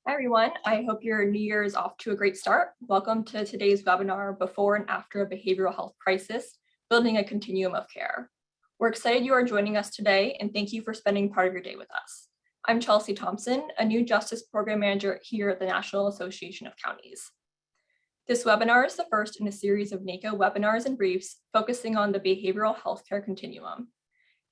Hi, everyone. I hope your new year is off to a great start. Welcome to today's webinar, Before and After a Behavioral Health Crisis, Building a Continuum of Care. We're excited you are joining us today, and thank you for spending part of your day with us. I'm Chelsea Thompson, a new Justice Program Manager here at the National Association of Counties. This webinar is the first in a series of NACo webinars and briefs focusing on the behavioral healthcare continuum.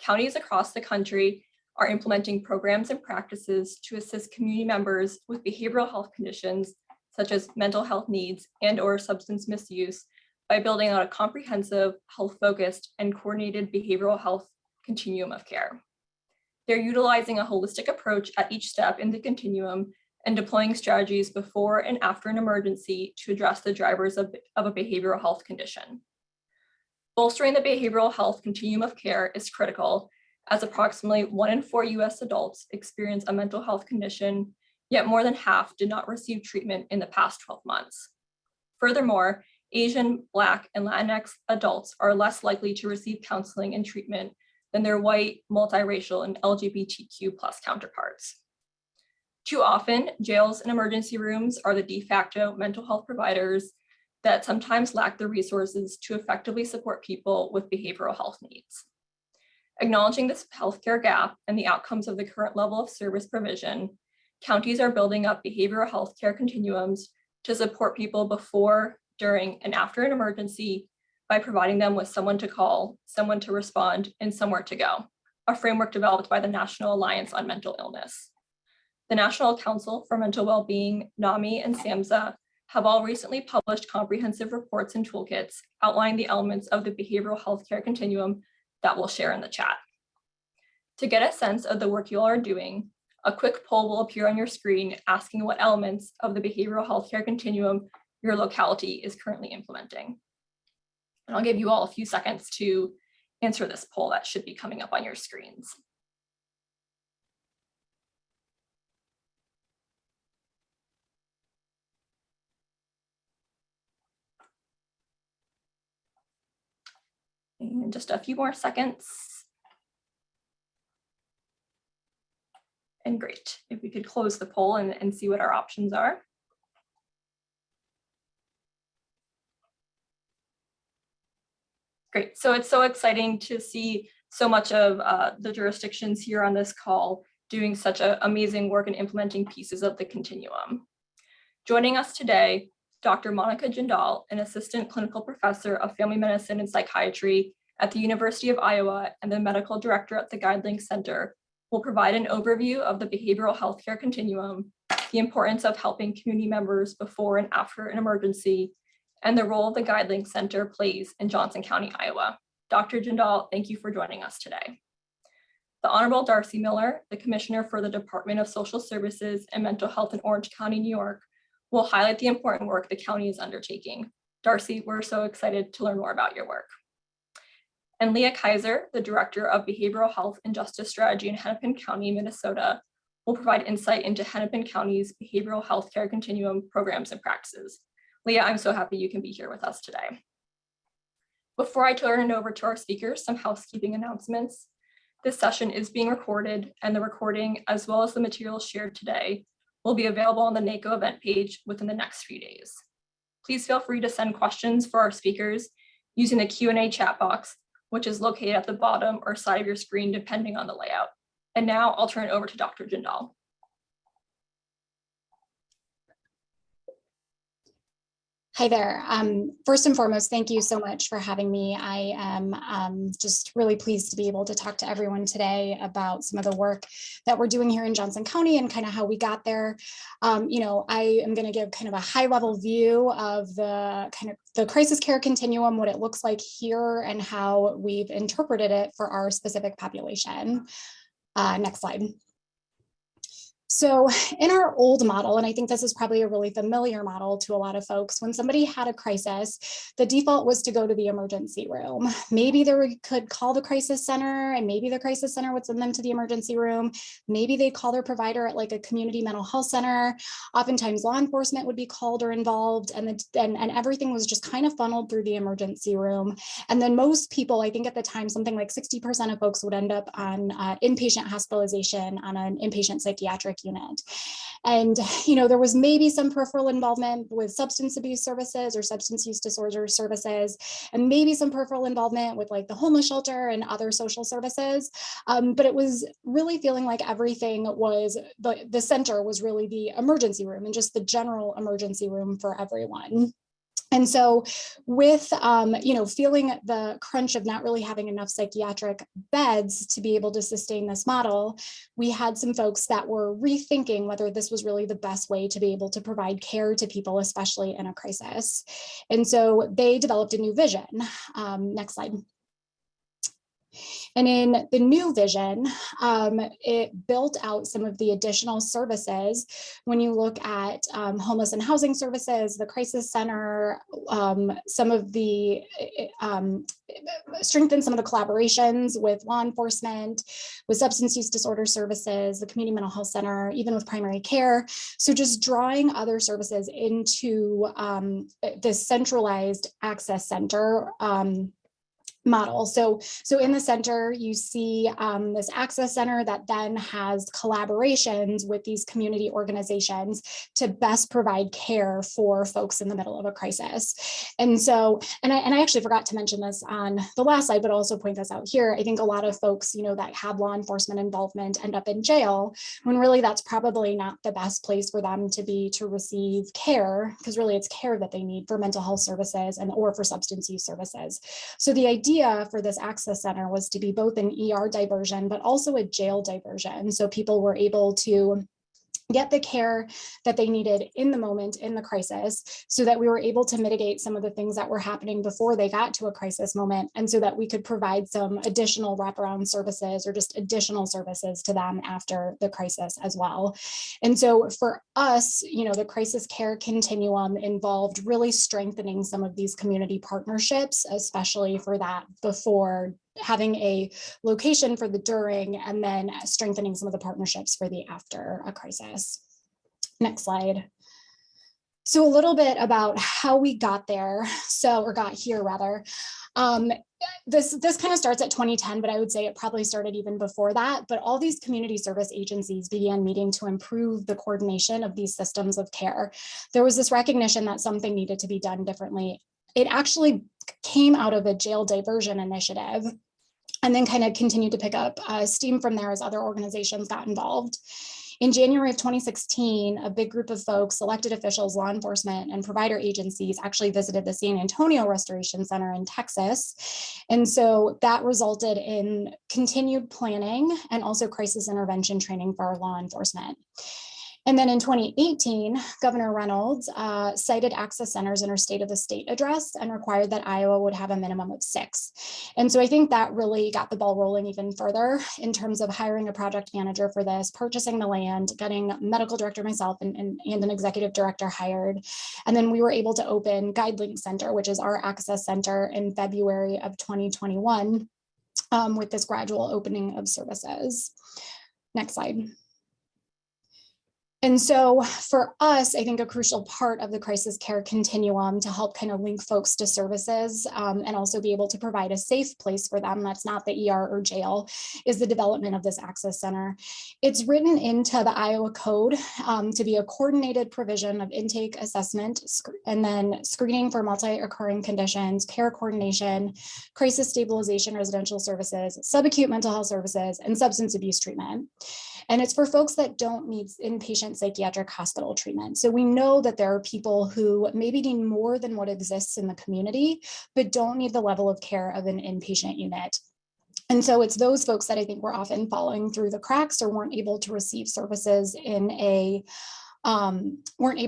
Counties across the country are implementing programs and practices to assist community members with behavioral health conditions, such as mental health needs and/or substance misuse, by building out a comprehensive, health-focused, and coordinated behavioral health continuum of care. They're utilizing a holistic approach at each step in the continuum and deploying strategies before and after an emergency to address the drivers of a behavioral health condition. Bolstering the behavioral health continuum of care is critical, as approximately 1 in 4 US adults experience a mental health condition, yet more than half did not receive treatment in the past 12 months. Furthermore, Asian, Black, and Latinx adults are less likely to receive counseling and treatment than their white, multiracial, and LGBTQ+ counterparts. Too often, jails and emergency rooms are the de facto mental health providers that sometimes lack the resources to effectively support people with behavioral health needs. Acknowledging this healthcare gap and the outcomes of the current level of service provision, counties are building up behavioral healthcare continuums to support people before, during, and after an emergency by providing them with someone to call, someone to respond, and somewhere to go, a framework developed by the National Alliance on Mental Illness. The National Council for Mental Wellbeing, NAMI, and SAMHSA have all recently published comprehensive reports and toolkits outlining the elements of the behavioral healthcare continuum that we'll share in the chat. To get a sense of the work you all are doing, a quick poll will appear on your screen asking what elements of the behavioral healthcare continuum your locality is currently implementing. And I'll give you all a few seconds to answer this poll that should be coming up on your screens. And just a few more seconds. And great, if we could close the poll and see what our options are. Great, so it's so exciting to see so much of the jurisdictions here on this call doing such amazing work in implementing pieces of the continuum. Joining us today, Dr. Monica Jindal, an assistant clinical professor of family medicine and psychiatry at the University of Iowa and the medical director at the Guidelink Center, will provide an overview of the behavioral healthcare continuum, the importance of helping community members before and after an emergency, and the role the Guidelink Center plays in Johnson County, Iowa. Dr. Jindal, thank you for joining us today. The Honorable Darcy Miller, the Commissioner for the Department of Social Services and Mental Health in Orange County, New York, will highlight the important work the county is undertaking. Darcy, we're so excited to learn more about your work. And Leah Kaiser, the Director of Behavioral Health and Justice Strategy in Hennepin County, Minnesota, will provide insight into Hennepin County's behavioral healthcare continuum programs and practices. Leah, I'm so happy you can be here with us today. Before I turn it over to our speakers, some housekeeping announcements. This session is being recorded, and the recording, as well as the materials shared today, will be available on the NACo event page within the next few days. Please feel free to send questions for our speakers using the Q&A chat box, which is located at the bottom or side of your screen, depending on the layout. And now I'll turn it over to Dr. Jindal. Hi there. First and foremost, thank you so much for having me. I am just really pleased to be able to talk to everyone today about some of the work that we're doing here in Johnson County and kind of how we got there. I am going to give kind of a high level view of the crisis care continuum, what it looks like here and how we've interpreted it for our specific population. Next slide. So in our old model, and I think this is probably a really familiar model to a lot of folks, when somebody had a crisis, the default was to go to the emergency room. Maybe they could call the crisis center, and maybe the crisis center would send them to the emergency room. Maybe they'd call their provider at like a community mental health center. Oftentimes law enforcement would be called or involved, and everything was just kind of funneled through the emergency room. And then most people, I think at the time, something like 60% of folks would end up on inpatient hospitalization on an inpatient psychiatric unit. And, you know, there was maybe some peripheral involvement with substance abuse services or substance use disorder services, and maybe some peripheral involvement with like the homeless shelter and other social services. But it was really feeling like everything was, the center was really the emergency room and just the general emergency room for everyone. And so with, you know, feeling the crunch of not really having enough psychiatric beds to be able to sustain this model, we had some folks that were rethinking whether this was really the best way to be able to provide care to people, especially in a crisis. And so they developed a new vision. Next slide. And in the new vision, it built out some of the additional services. When you look at homeless and housing services, the crisis center, some of the strengthen some of the collaborations with law enforcement, with substance use disorder services, the community mental health center, even with primary care. So just drawing other services into this centralized access center model. So in the center, you see this access center that then has collaborations with these community organizations to best provide care for folks in the middle of a crisis. And so, and I actually forgot to mention this on the last slide, but also point this out here. I think a lot of folks, you know, that have law enforcement involvement end up in jail, when really that's probably not the best place for them to be to receive care, because really it's care that they need for mental health services and or for substance use services. So the idea for this access center was to be both an ER diversion, but also a jail diversion. So people were able to get the care that they needed in the moment in the crisis, so that we were able to mitigate some of the things that were happening before they got to a crisis moment, and so that we could provide some additional wraparound services or just additional services to them after the crisis as well. And so for us, you know, the crisis care continuum involved really strengthening some of these community partnerships, especially for that before, having a location for the during, and then strengthening some of the partnerships for the after a crisis. Next slide. So a little bit about how we got there. Or got here rather. This kind of starts at 2010, but I would say it probably started even before that. But all these community service agencies began meeting to improve the coordination of these systems of care. There was this recognition that something needed to be done differently. It actually came out of a jail diversion initiative, and then kind of continued to pick up steam from there as other organizations got involved. In January of 2016, a big group of folks, elected officials, law enforcement, and provider agencies actually visited the San Antonio Restoration Center in Texas. And so that resulted in continued planning and also crisis intervention training for our law enforcement. And then in 2018, Governor Reynolds cited access centers in her State of the State address and required that Iowa would have a minimum of 6. And so I think that really got the ball rolling even further in terms of hiring a project manager for this, purchasing the land, getting medical director myself and an executive director hired. And then we were able to open GuideLink Center, which is our access center, in February of 2021 with this gradual opening of services. Next slide. And so for us, I think a crucial part of the crisis care continuum to help kind of link folks to services and also be able to provide a safe place for them that's not the ER or jail is the development of this access center. It's written into the Iowa Code to be a coordinated provision of intake assessment and then screening for multi-occurring conditions, care coordination, crisis stabilization residential services, subacute mental health services, and substance abuse treatment. And it's for folks that don't need inpatient psychiatric hospital treatment. So we know that there are people who maybe need more than what exists in the community, but don't need the level of care of an inpatient unit. And so it's those folks that I think were often falling through the cracks or weren't able to receive services in a way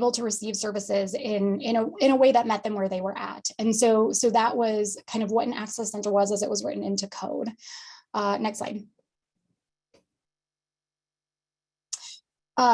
that met them where they were at. And so that was kind of what an access center was as it was written into code. Next slide.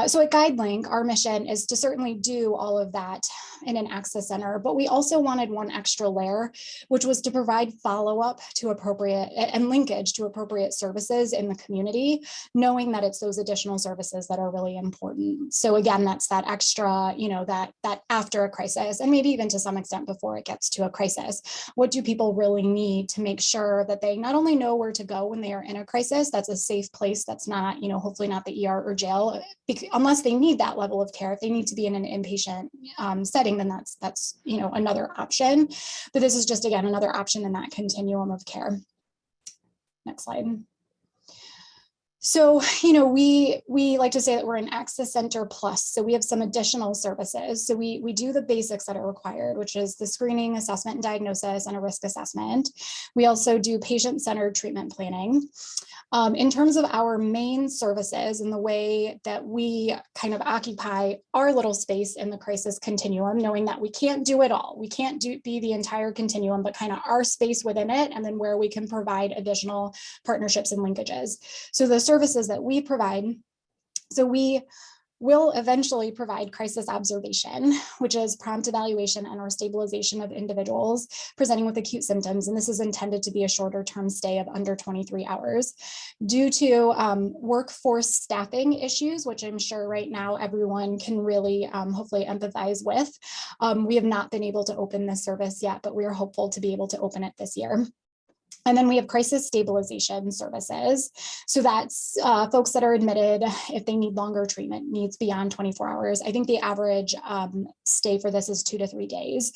So at GuideLink, our mission is to certainly do all of that in an access center, but we also wanted one extra layer, which was to provide follow-up to appropriate and linkage to appropriate services in the community, knowing that it's those additional services that are really important. So again, that's that extra, you know, that after a crisis, and maybe even to some extent before it gets to a crisis, what do people really need to make sure that they not only know where to go when they are in a crisis, that's a safe place, that's not, you know, hopefully not the ER or jail, unless they need that level of care. If they need to be in an inpatient setting, then that's another option. But this is just, again, another option in that continuum of care. Next slide. So, we like to say that we're an access center plus. So we have some additional services. So we do the basics that are required, which is the screening, assessment, and diagnosis, and a risk assessment. We also do patient-centered treatment planning. In terms of our main services and the way that we kind of occupy our little space in the crisis continuum, knowing that we can't do it all. We can't be the entire continuum, but kind of our space within it, and then where we can provide additional partnerships and linkages. So the services that we provide, so we will eventually provide crisis observation, which is prompt evaluation and or stabilization of individuals presenting with acute symptoms. And this is intended to be a shorter term stay of under 23 hours. Due to workforce staffing issues, which I'm sure right now everyone can really hopefully empathize with, we have not been able to open this service yet, but we are hopeful to be able to open it this year. And then we have crisis stabilization services. So that's folks that are admitted if they need longer treatment needs beyond 24 hours. I think the average stay for this is 2 to 3 days.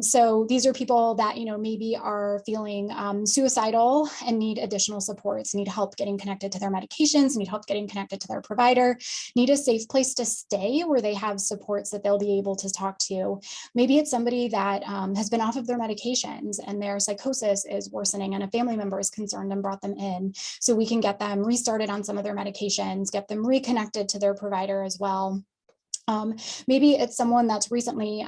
So these are people that, maybe are feeling suicidal and need additional supports, need help getting connected to their medications, need help getting connected to their provider, need a safe place to stay where they have supports that they'll be able to talk to. Maybe it's somebody that has been off of their medications and their psychosis is worsening and a family member is concerned and brought them in. So we can get them restarted on some of their medications, get them reconnected to their provider as well. Maybe it's someone that's recently,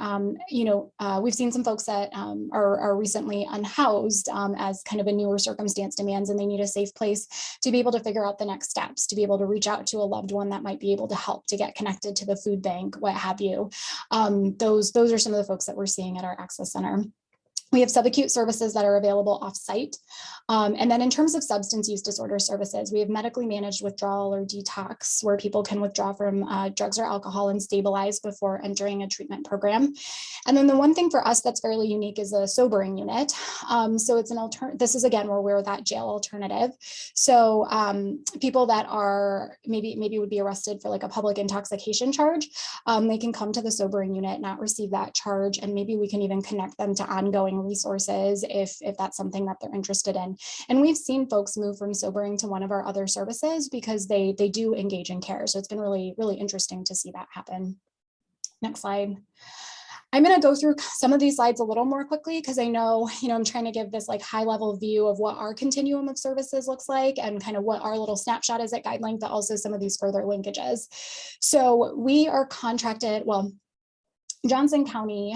we've seen some folks that are recently unhoused as kind of a newer circumstance demands, and they need a safe place to be able to figure out the next steps, to be able to reach out to a loved one that might be able to help, to get connected to the food bank, what have you. Those are some of the folks that we're seeing at our Access Center. We have subacute services that are available off-site. And then in terms of substance use disorder services, we have medically managed withdrawal or detox, where people can withdraw from drugs or alcohol and stabilize before entering a treatment program. And then the one thing for us that's fairly unique is a sobering unit. So it's an alternative. This is, again, where we're that jail alternative. So people that are maybe would be arrested for like a public intoxication charge, they can come to the sobering unit, not receive that charge, and maybe we can even connect them to ongoing resources if that's something that they're interested in. And we've seen folks move from sobering to one of our other services because they do engage in care. So it's been really, really interesting to see that happen. Next slide. I'm going to go through some of these slides a little more quickly because I know, I'm trying to give this like high level view of what our continuum of services looks like and kind of what our little snapshot is at Guidelink, but also some of these further linkages. So we are contracted, Johnson County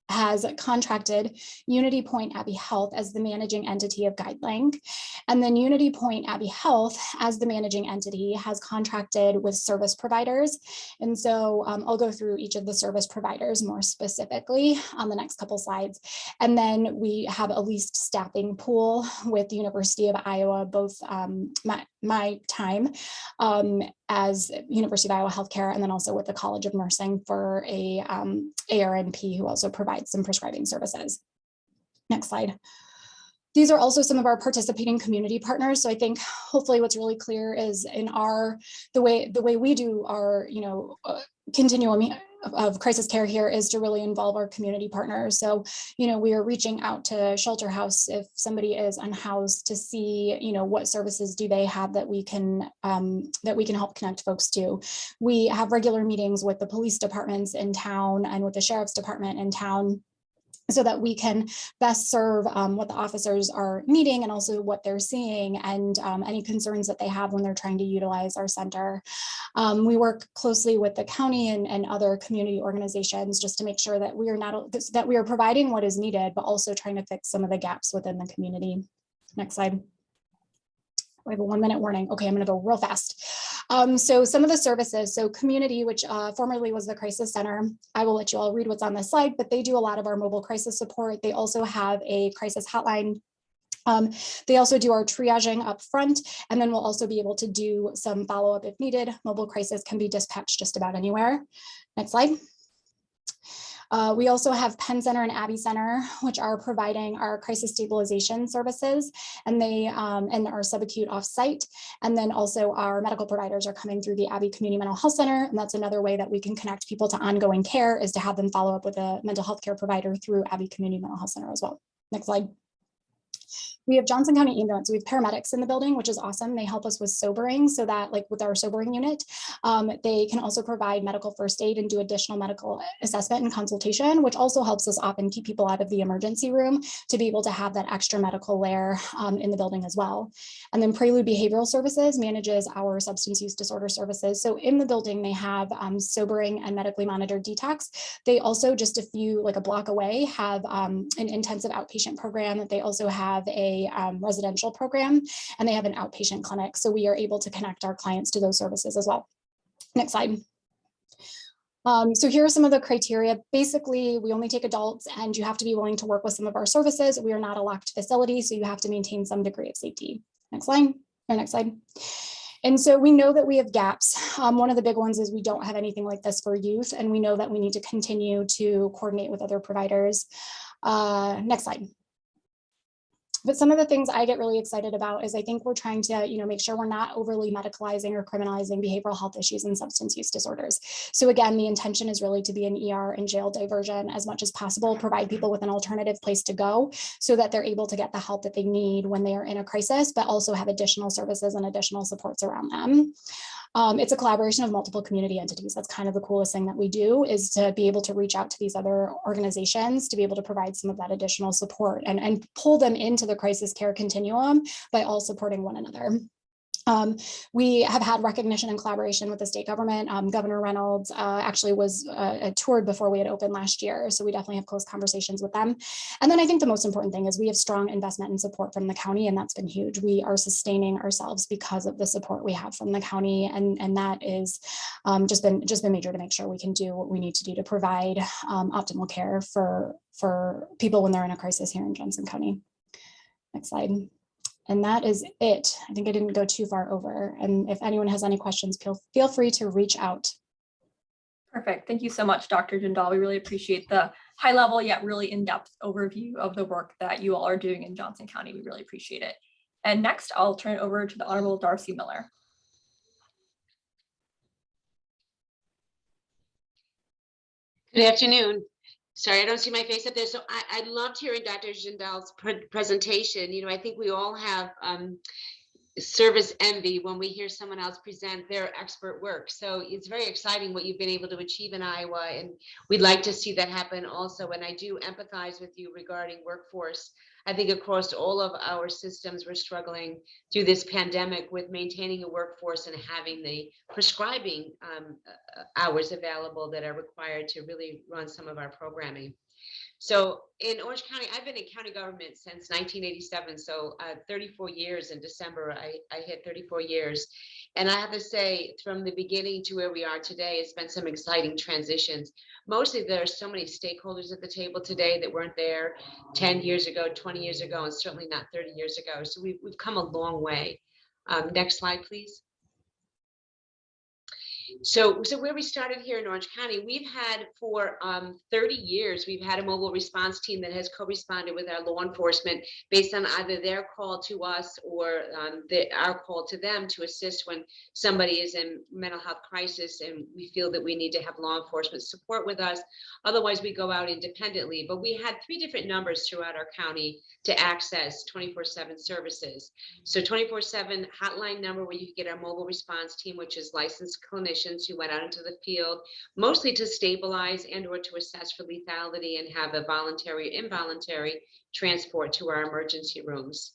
has contracted Unity Point Abbey Health as the managing entity of Guidelink. And then Unity Point Abbey Health as the managing entity has contracted with service providers. And so I'll go through each of the service providers more specifically on the next couple slides. And then we have a leased staffing pool with the University of Iowa, both my time as University of Iowa Healthcare, and then also with the College of Nursing for a ARNP who also provides some prescribing services. Next slide. These are also some of our participating community partners. So I think hopefully what's really clear is in the way we do our continuum of crisis care here is to really involve our community partners. So, we are reaching out to Shelter House if somebody is unhoused to see, what services do they have that we can help connect folks to. We have regular meetings with the police departments in town and with the sheriff's department in town, so that we can best serve what the officers are needing and also what they're seeing and any concerns that they have when they're trying to utilize our center. We work closely with the county and other community organizations just to make sure that we are providing what is needed, but also trying to fix some of the gaps within the community. Next slide. I have a 1 minute warning. Okay, I'm going to go real fast. So some of the services, so community, which formerly was the crisis center, I will let you all read what's on this slide, but they do a lot of our mobile crisis support. They also have a crisis hotline. They also do our triaging up front, and then we'll also be able to do some follow-up if needed. Mobile crisis can be dispatched just about anywhere. Next slide. We also have Penn Center and Abbey Center, which are providing our crisis stabilization services, and they and our subacute offsite. And then also our medical providers are coming through the Abbey Community Mental Health Center, and that's another way that we can connect people to ongoing care, is to have them follow up with a mental health care provider through Abbey Community Mental Health Center as well. Next slide. We have Johnson County Ambulance. We have paramedics in the building, which is awesome. They help us with sobering, so that, like with our sobering unit, they can also provide medical first aid and do additional medical assessment and consultation, which also helps us often keep people out of the emergency room to be able to have that extra medical layer in the building as well. And then Prelude Behavioral Services manages our substance use disorder services. So in the building, they have sobering and medically monitored detox. They also, just a few, like a block away, have an intensive outpatient program. They also have a residential program, and they have an outpatient clinic. So we are able to connect our clients to those services as well. Next slide. So here are some of the criteria. Basically, we only take adults, and you have to be willing to work with some of our services. We are not a locked facility, so you have to maintain some degree of safety. Next slide, or next slide. And so we know that we have gaps. One of the big ones is we don't have anything like this for youth, and we know that we need to continue to coordinate with other providers. Next slide. But some of the things I get really excited about is I think we're trying to, make sure we're not overly medicalizing or criminalizing behavioral health issues and substance use disorders. So again, the intention is really to be an ER and jail diversion as much as possible, provide people with an alternative place to go so that they're able to get the help that they need when they are in a crisis, but also have additional services and additional supports around them. It's a collaboration of multiple community entities. That's kind of the coolest thing that we do, is to be able to reach out to these other organizations to be able to provide some of that additional support and pull them into the crisis care continuum by all supporting one another. We have had recognition and collaboration with the state government. Governor Reynolds actually was toured before we had opened last year. So we definitely have close conversations with them. And then I think the most important thing is we have strong investment and support from the county, and that's been huge. We are sustaining ourselves because of the support we have from the county. And that is just been major to make sure we can do what we need to do to provide optimal care for people when they're in a crisis here in Johnson County. Next slide. And that is it. I think I didn't go too far over. And if anyone has any questions, feel free to reach out. Perfect. Thank you so much, Dr. Jindal. We really appreciate the high level yet really in-depth overview of the work that you all are doing in Johnson County. We really appreciate it. And next, I'll turn it over to the Honorable Darcy Miller. Good afternoon. Sorry, I don't see my face up there. So I loved hearing Dr. Jindal's presentation. I think we all have service envy when we hear someone else present their expert work. So it's very exciting what you've been able to achieve in Iowa, and we'd like to see that happen also. And I do empathize with you regarding workforce. I think across all of our systems, we're struggling through this pandemic with maintaining a workforce and having the prescribing hours available that are required to really run some of our programming. So in Orange County, I've been in county government since 1987. So 34 years in December, I hit 34 years. And I have to say, from the beginning to where we are today, it's been some exciting transitions. Mostly there are so many stakeholders at the table today that weren't there 10 years ago, 20 years ago, and certainly not 30 years ago. So we've come a long way. Next slide, please. So where we started here in Orange County, we've had for 30 years, we've had a mobile response team that has co-responded with our law enforcement based on either their call to us or our call to them to assist when somebody is in mental health crisis and we feel that we need to have law enforcement support with us. Otherwise, we go out independently. But we had 3 different numbers throughout our county to access 24/7 services. So 24/7 hotline number where you can get our mobile response team, which is licensed clinicians who went out into the field, mostly to stabilize and or to assess for lethality and have a voluntary, involuntary transport to our emergency rooms.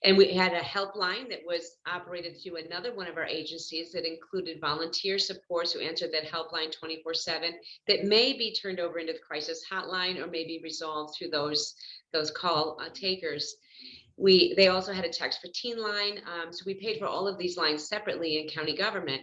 And we had a helpline that was operated through another one of our agencies that included volunteer supports who answered that helpline 24/7 that may be turned over into the crisis hotline or may be resolved through those call takers. They also had a text for teen line. So we paid for all of these lines separately in county government.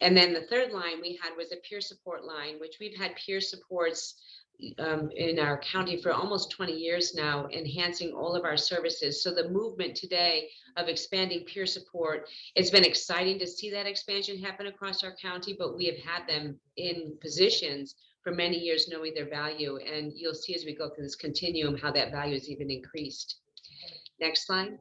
And then the third line we had was a peer support line, which we've had peer supports in our county for almost 20 years now, enhancing all of our services. So the movement today of expanding peer support, it's been exciting to see that expansion happen across our county, but we have had them in positions for many years knowing their value. And you'll see as we go through this continuum how that value is even increased. Next slide.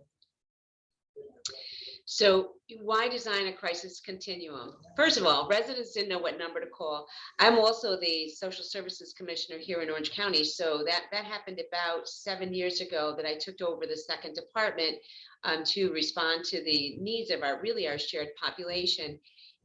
So why design a crisis continuum? First of all, residents didn't know what number to call. I'm also the social services commissioner here in Orange County. So that happened about 7 years ago that I took over the second department to respond to the needs of our shared population.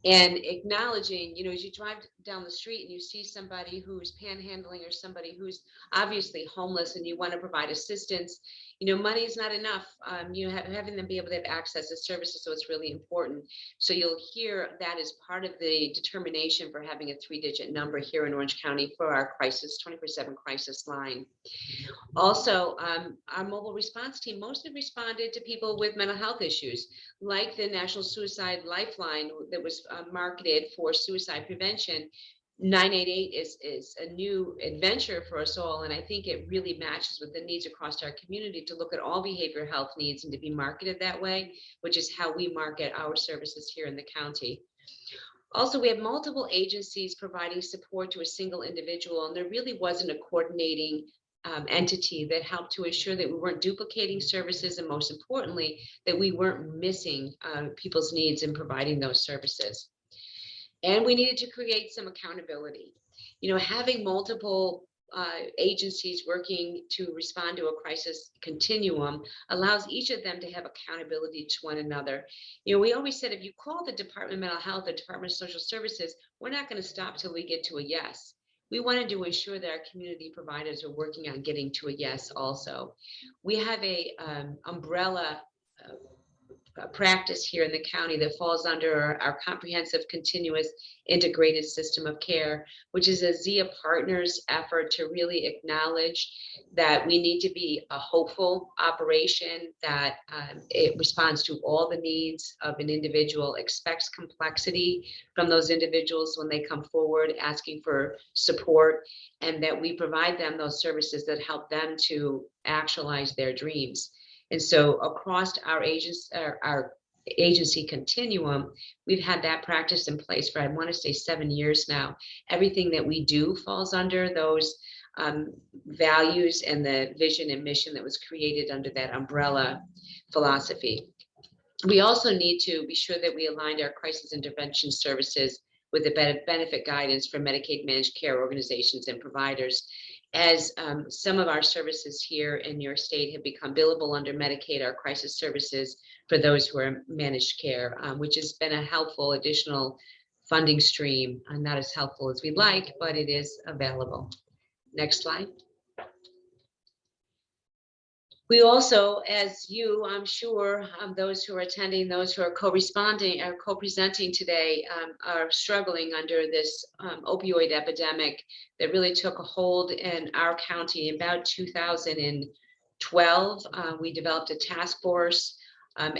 And acknowledging, as you drive down the street and you see somebody who's panhandling or somebody who's obviously homeless and you want to provide assistance, money is not enough. Having them be able to have access to services, so it's really important. So you'll hear that as part of the determination for having a 3-digit number here in Orange County for our crisis 24/7 crisis line. Also, our mobile response team mostly responded to people with mental health issues, like the National Suicide Lifeline that was marketed for suicide prevention. 988 is a new adventure for us all, and I think it really matches with the needs across our community to look at all behavioral health needs and to be marketed that way, which is how we market our services here in the county. Also, we have multiple agencies providing support to a single individual, and there really wasn't a coordinating entity that helped to ensure that we weren't duplicating services, and most importantly, that we weren't missing people's needs in providing those services. And we needed to create some accountability. Having multiple agencies working to respond to a crisis continuum allows each of them to have accountability to one another. We always said, if you call the Department of Mental Health or Department of Social Services, we're not going to stop till we get to a yes. We wanted to ensure that our community providers are working on getting to a yes also. We have a umbrella practice here in the county that falls under our comprehensive continuous integrated system of care, which is a ZIA Partners effort to really acknowledge that we need to be a hopeful operation, that it responds to all the needs of an individual, expects complexity from those individuals when they come forward asking for support, and that we provide them those services that help them to actualize their dreams. And so across our agency continuum, we've had that practice in place for, I want to say, 7 years now. Everything that we do falls under those values and the vision and mission that was created under that umbrella philosophy. We also need to be sure that we aligned our crisis intervention services with the benefit guidance for Medicaid managed care organizations and providers. As some of our services here in New York State have become billable under Medicaid, our crisis services for those who are managed care, which has been a helpful additional funding stream, not as helpful as we'd like, but it is available. Next slide. We also, as you, I'm sure, those who are attending, those who are co-responding or co-presenting today are struggling under this opioid epidemic that really took a hold in our county. In about 2012, we developed a task force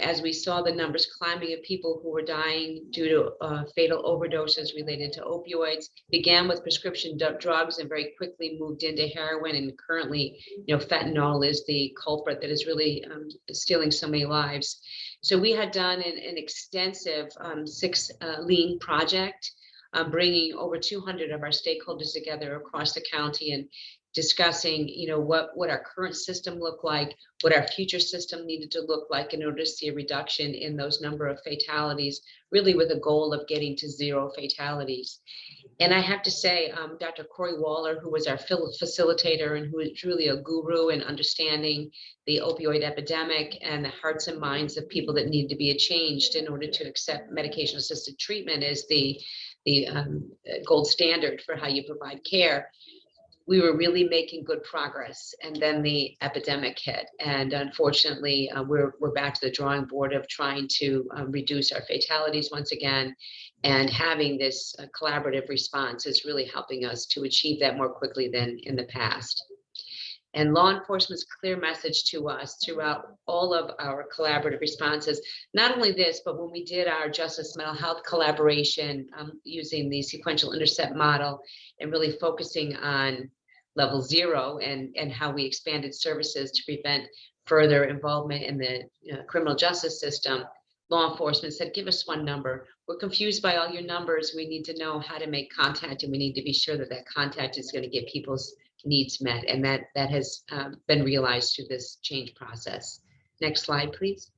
as we saw the numbers climbing of people who were dying due to fatal overdoses related to opioids. Began with prescription drugs and very quickly moved into heroin, and currently, fentanyl is the culprit that is really stealing so many lives. So we had done an extensive 6 lean project, bringing over 200 of our stakeholders together across the county and discussing, what our current system looked like, what our future system needed to look like in order to see a reduction in those number of fatalities, really with a goal of getting to 0 fatalities. And I have to say, Dr. Corey Waller, who was our facilitator and who is truly a guru in understanding the opioid epidemic and the hearts and minds of people that need to be changed in order to accept medication-assisted treatment as the gold standard for how you provide care. We were really making good progress, and then the epidemic hit, and unfortunately we're back to the drawing board of trying to reduce our fatalities once again, and having this collaborative response is really helping us to achieve that more quickly than in the past. And law enforcement's clear message to us throughout all of our collaborative responses, not only this, but when we did our justice mental health collaboration using the sequential intercept model and really focusing on level 0 and how we expanded services to prevent further involvement in the criminal justice system, law enforcement said, give us one number. We're confused by all your numbers. We need to know how to make contact, and we need to be sure that that contact is going to get people's needs met. And that has been realized through this change process. Next slide, please.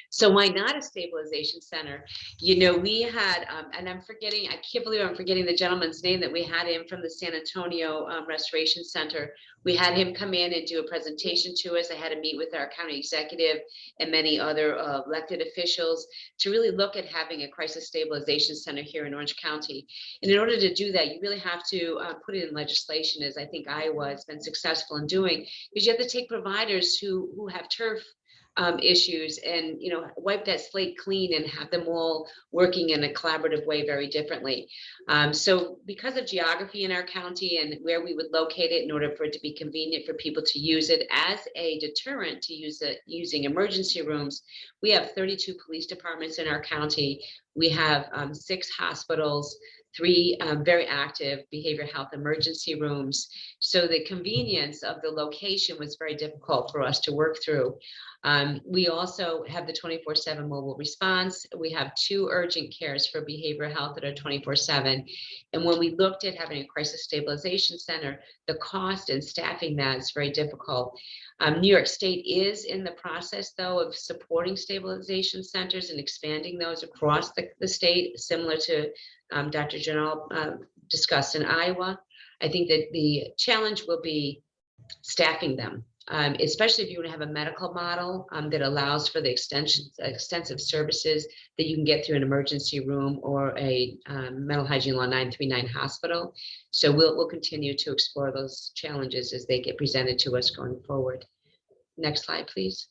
So why not a stabilization center? You know, we had, and I can't believe I'm forgetting the gentleman's name that we had in from the San Antonio Restoration Center. We had him come in and do a presentation to us. I had to meet with our county executive and many other elected officials to really look at having a crisis stabilization center here in Orange County. And in order to do that, you really have to put it in legislation, as I think Iowa has been successful in doing, because you have to take providers who have turf issues and, you know, wipe that slate clean and have them all working in a collaborative way very differently. So because of geography in our county and where we would locate it in order for it to be convenient for people to use it as a deterrent to using emergency rooms, we have 32 police departments in our county. We have 6 hospitals, 3 very active behavioral health emergency rooms. So the convenience of the location was very difficult for us to work through. We also have the 24/7 mobile response. We have 2 urgent cares for behavioral health that are 24/7. And when we looked at having a crisis stabilization center, the cost and staffing that is very difficult. New York State is in the process, though, of supporting stabilization centers and expanding those across the state, similar to Dr. Jindal discussed in Iowa. I think that the challenge will be staffing them. Especially if you want to have a medical model that allows for the extensive services that you can get through an emergency room or a mental hygiene law 939 hospital. So we'll continue to explore those challenges as they get presented to us going forward. Next slide, please.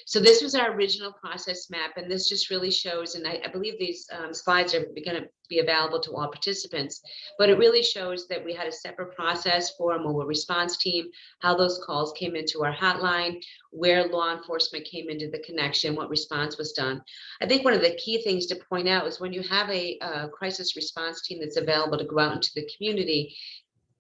So this was our original process map, and this just really shows, and I believe these slides are going to be available to all participants, but it really shows that we had a separate process for a mobile response team, how those calls came into our hotline, where law enforcement came into the connection, what response was done. I think one of the key things to point out is when you have a crisis response team that's available to go out into the community,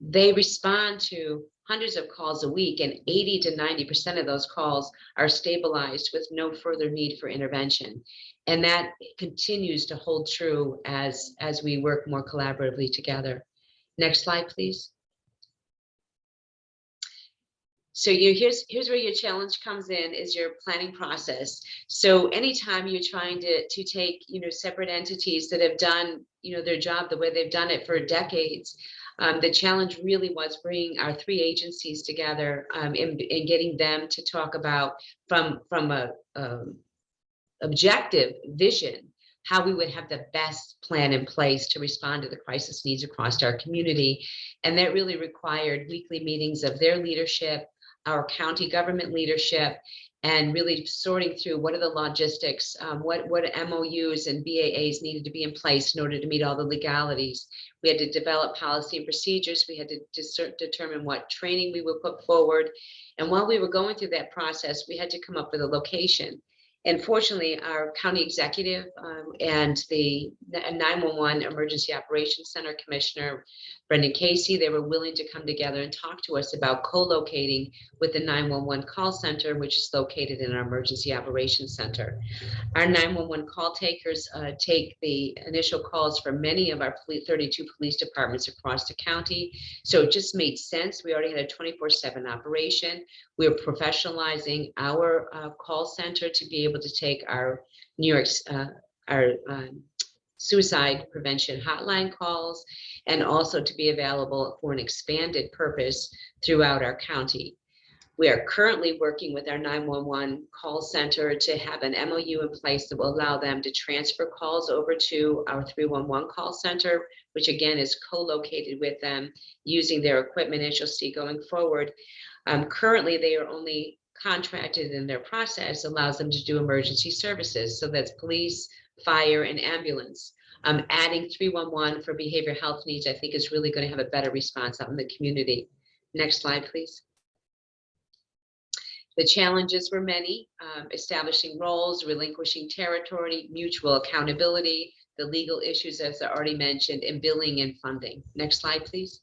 they respond to hundreds of calls a week, and 80 to 90% of those calls are stabilized with no further need for intervention. And that continues to hold true as we work more collaboratively together. Next slide, please. So here's where your challenge comes in, is your planning process. So anytime you're trying to take, separate entities that have done, their job the way they've done it for decades, the challenge really was bringing our 3 agencies together and getting them to talk about from a objective vision, how we would have the best plan in place to respond to the crisis needs across our community. And that really required weekly meetings of their leadership, our county government leadership, and really sorting through what are the logistics, what MOUs and BAAs needed to be in place in order to meet all the legalities. We had to develop policy and procedures. We had to determine what training we would put forward. And while we were going through that process, we had to come up with a location. And fortunately, our county executive and the 911 Emergency Operations Center Commissioner, Brendan Casey, they were willing to come together and talk to us about co-locating with the 911 call center, which is located in our Emergency Operations Center. Our 911 call takers take the initial calls for many of our 32 police departments across the county. So it just made sense. We already had a 24/7 operation. We were professionalizing our call center to be able to take our New York's suicide prevention hotline calls, and also to be available for an expanded purpose throughout our county. We are currently working with our 911 call center to have an MOU in place that will allow them to transfer calls over to our 311 call center, which again is co-located with them using their equipment, as you'll see going forward. Currently, they are only contracted, in their process allows them to do emergency services. So that's police, fire, and ambulance. Adding 311 for behavioral health needs, I think, is really going to have a better response out in the community. Next slide, please. The challenges were many, establishing roles, relinquishing territory, mutual accountability, the legal issues, as I already mentioned, and billing and funding. Next slide, please.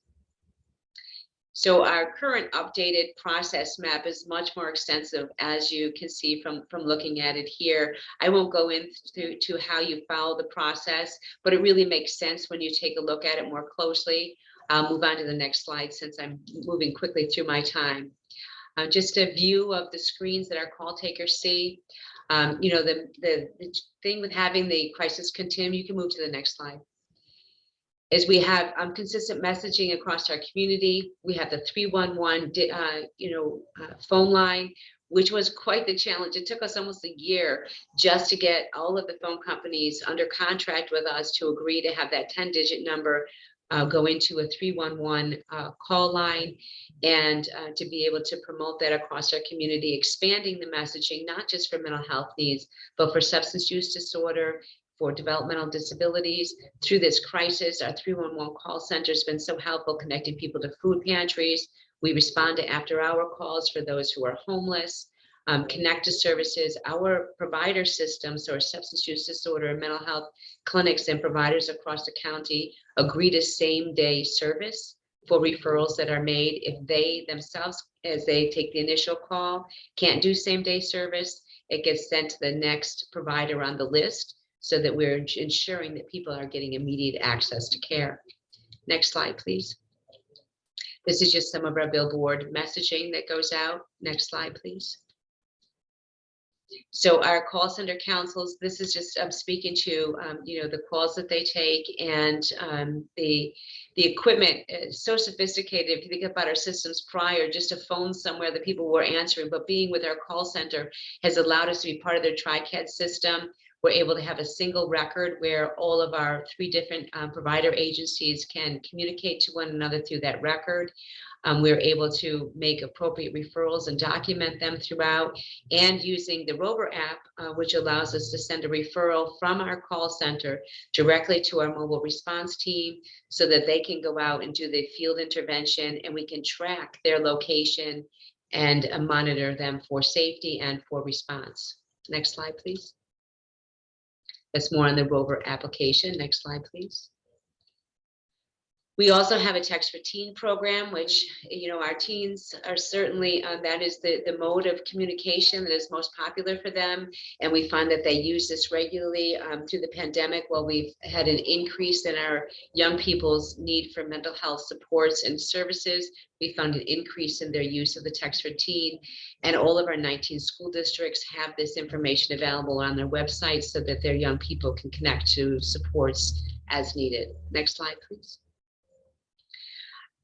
So our current updated process map is much more extensive, as you can see from looking at it here. I won't go into how you follow the process, but it really makes sense when you take a look at it more closely. I'll move on to the next slide since I'm moving quickly through my time. Just a view of the screens that our call takers see. You know, the thing with having the crisis continuum, you can move to the next slide, is we have consistent messaging across our community. We have the 311 phone line, which was quite the challenge. It took us almost a year just to get all of the phone companies under contract with us to agree to have that 10-digit number go into a 311 call line, and to be able to promote that across our community, expanding the messaging, not just for mental health needs, but for substance use disorder, for developmental disabilities. Through this crisis, our 311 call center has been so helpful, connecting people to food pantries. We respond to after-hour calls for those who are homeless. Connect to services. Our provider system, so our substance use disorder and mental health clinics and providers across the county agree to same-day service for referrals that are made. If they themselves, as they take the initial call, can't do same-day service, it gets sent to the next provider on the list, so that we're ensuring that people are getting immediate access to care. Next slide, please. This is just some of our billboard messaging that goes out. Next slide, please. So our call center councils, this is just speaking to the calls that they take, and the equipment is so sophisticated. If you think about our systems prior, just a phone somewhere that people were answering, but being with our call center has allowed us to be part of their TriCAD system. We're able to have a single record where all of our 3 different provider agencies can communicate to one another through that record. We're able to make appropriate referrals and document them throughout, and using the Rover app, which allows us to send a referral from our call center directly to our mobile response team, so that they can go out and do the field intervention, and we can track their location and monitor them for safety and for response. Next slide, please. That's more on the Rover application. Next slide, please. We also have a text for teen program, which, our teens are certainly, that is the mode of communication that is most popular for them. And we find that they use this regularly through the pandemic. While we've had an increase in our young people's need for mental health supports and services, we found an increase in their use of the text for teen. And all of our 19 school districts have this information available on their website, so that their young people can connect to supports as needed. Next slide, please.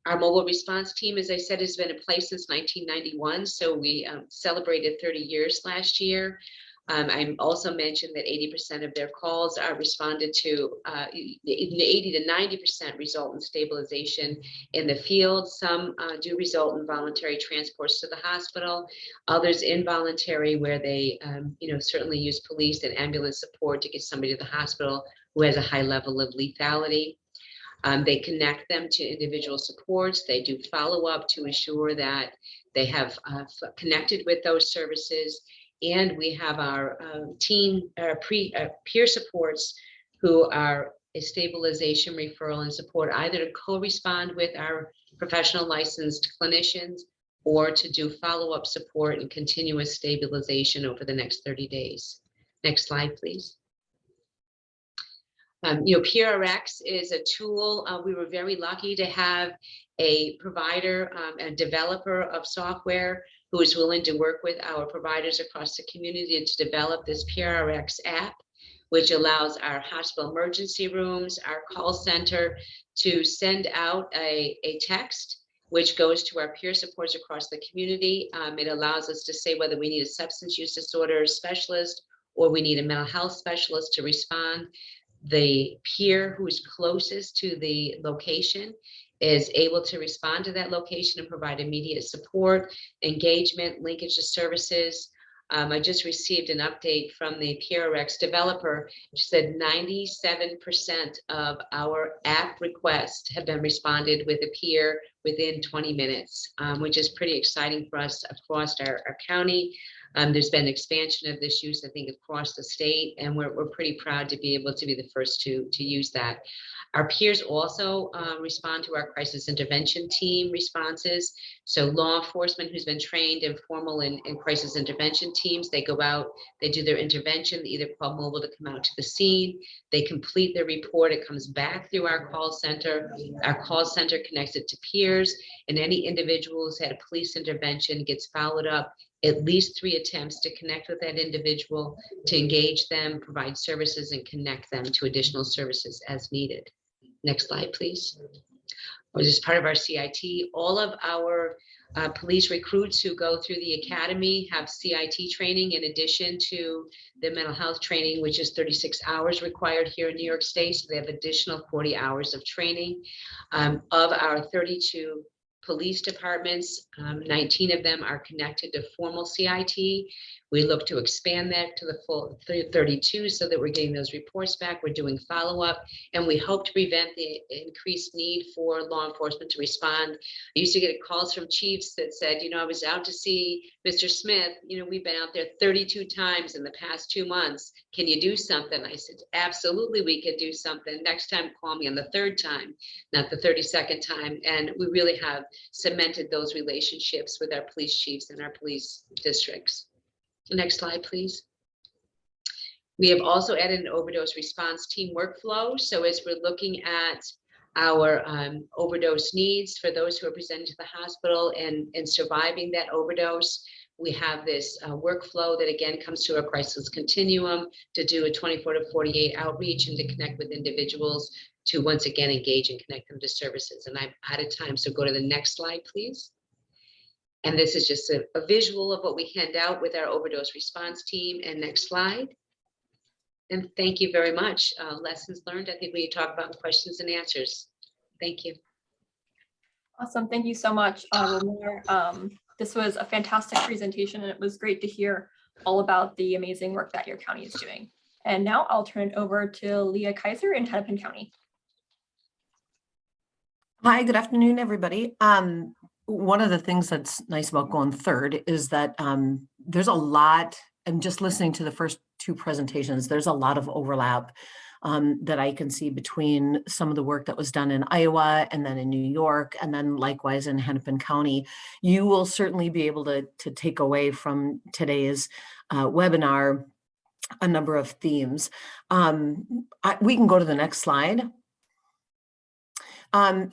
Our mobile response team, as I said, has been in place since 1991, so we celebrated 30 years last year. I also mentioned that 80% of their calls are responded to, 80 to 90% result in stabilization in the field. Some do result in voluntary transports to the hospital, others involuntary, where they certainly use police and ambulance support to get somebody to the hospital who has a high level of lethality. They connect them to individual supports. They do follow-up to ensure that they have connected with those services. And we have our peer supports, who are a stabilization, referral, and support, either to co-respond with our professional licensed clinicians, or to do follow-up support and continuous stabilization over the next 30 days. Next slide, please. PRX is a tool. We were very lucky to have a provider, a developer of software, who is willing to work with our providers across the community to develop this PRX app, which allows our hospital emergency rooms, our call center, to send out a text which goes to our peer supports across the community. It allows us to say whether we need a substance use disorder specialist or we need a mental health specialist to respond. The peer who is closest to the location is able to respond to that location and provide immediate support, engagement, linkage to services. I just received an update from the PRX developer, which said 97% of our app requests have been responded with a peer within 20 minutes, which is pretty exciting for us across our county. There's been expansion of this use, I think, across the state, and we're pretty proud to be able to be the first to use that. Our peers also respond to our crisis intervention team responses. So law enforcement who's been trained in formal and crisis intervention teams, they go out, they do their intervention, they either call mobile to come out to the scene, they complete their report, it comes back through our call center. Our call center connects it to peers, and any individual who's had a police intervention gets followed up at least 3 attempts to connect with that individual, to engage them, provide services, and connect them to additional services as needed. Next slide, please. Which is part of our CIT. All of our police recruits who go through the academy have CIT training in addition to the mental health training, which is 36 hours required here in New York State. So they have additional 40 hours of training. Of our 32 police departments, 19 of them are connected to formal CIT. We look to expand that to the full 32 so that we're getting those reports back. We're doing follow-up, and we hope to prevent the increased need for law enforcement to respond. I used to get calls from chiefs that said, I was out to see Mr. Smith. We've been out there 32 times in the past 2 months. Can you do something? I said, absolutely, we could do something. Next time, call me on the 3rd time, not the 32nd time. And we really have cemented those relationships with our police chiefs and our police districts. Next slide, please. We have also added an overdose response team workflow. So as we're looking at our overdose needs for those who are presenting to the hospital and surviving that overdose, we have this workflow that again comes to a crisis continuum to do a 24 to 48 outreach and to connect with individuals to once again engage and connect them to services. And I'm out of time, so go to the next slide, please. And this is just a visual of what we hand out with our overdose response team. And next slide. And thank you very much. Lessons learned, I think we talk about questions and answers. Thank you. Awesome. Thank you so much, Leah. This was a fantastic presentation, and it was great to hear all about the amazing work that your county is doing. And now I'll turn it over to Leah Kaiser in Hennepin County. Hi, good afternoon, everybody. One of the things that's nice about going third is that there's a lot, and just listening to the first 2 presentations, there's a lot of overlap that I can see between some of the work that was done in Iowa and then in New York, and then likewise in Hennepin County. You will certainly be able to take away from today's webinar a number of themes. We can go to the next slide.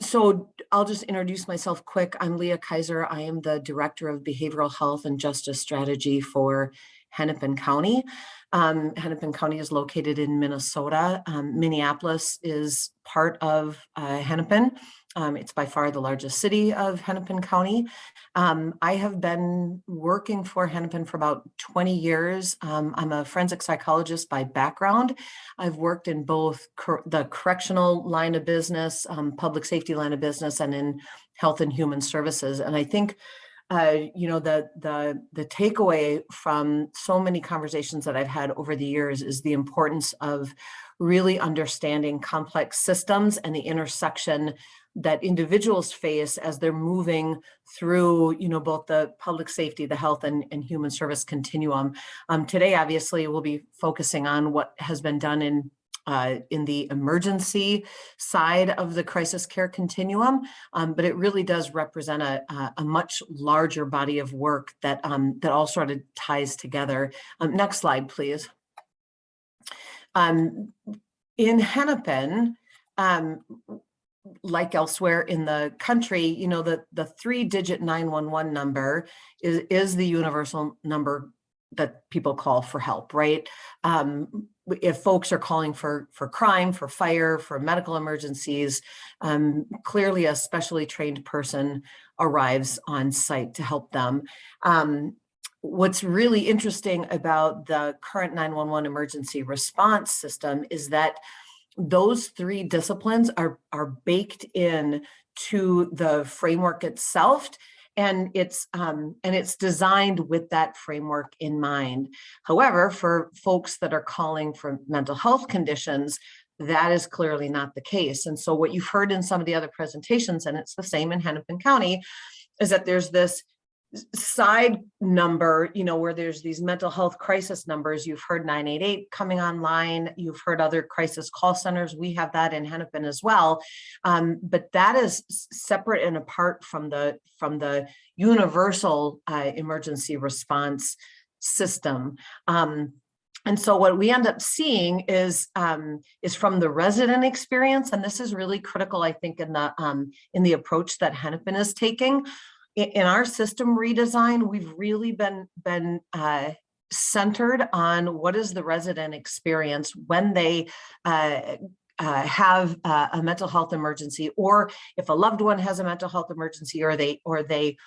So I'll just introduce myself quick. I'm Leah Kaiser. I am the Director of Behavioral Health and Justice Strategy for Hennepin County. Hennepin County is located in Minnesota. Minneapolis is part of Hennepin. It's by far the largest city of Hennepin County. I have been working for Hennepin for about 20 years. I'm a forensic psychologist by background. I've worked in both the correctional line of business, public safety line of business, and in health and human services. And I think the takeaway from so many conversations that I've had over the years is the importance of really understanding complex systems and the intersection that individuals face as they're moving through, both the public safety, the health and human service continuum. Today, obviously, we'll be focusing on what has been done in the emergency side of the crisis care continuum, but it really does represent a much larger body of work that all sort of ties together. Next slide, please. In Hennepin, like elsewhere in the country, the 3-digit 911 number is the universal number that people call for help, right? If folks are calling for crime, for fire, for medical emergencies, clearly a specially trained person arrives on site to help them. What's really interesting about the current 911 emergency response system is that those 3 disciplines are baked in to the framework itself, and it's designed with that framework in mind. However, for folks that are calling for mental health conditions, that is clearly not the case. And so what you've heard in some of the other presentations, and it's the same in Hennepin County, is that there's this side number, where there's these mental health crisis numbers. You've heard 988 coming online. You've heard other crisis call centers. We have that in Hennepin as well. But that is separate and apart from the universal emergency response system. And so what we end up seeing is from the resident experience, and this is really critical, I think, in the approach that Hennepin is taking. In our system redesign, we've really been centered on what is the resident experience when they have a mental health emergency, or if a loved one has a mental health emergency, or they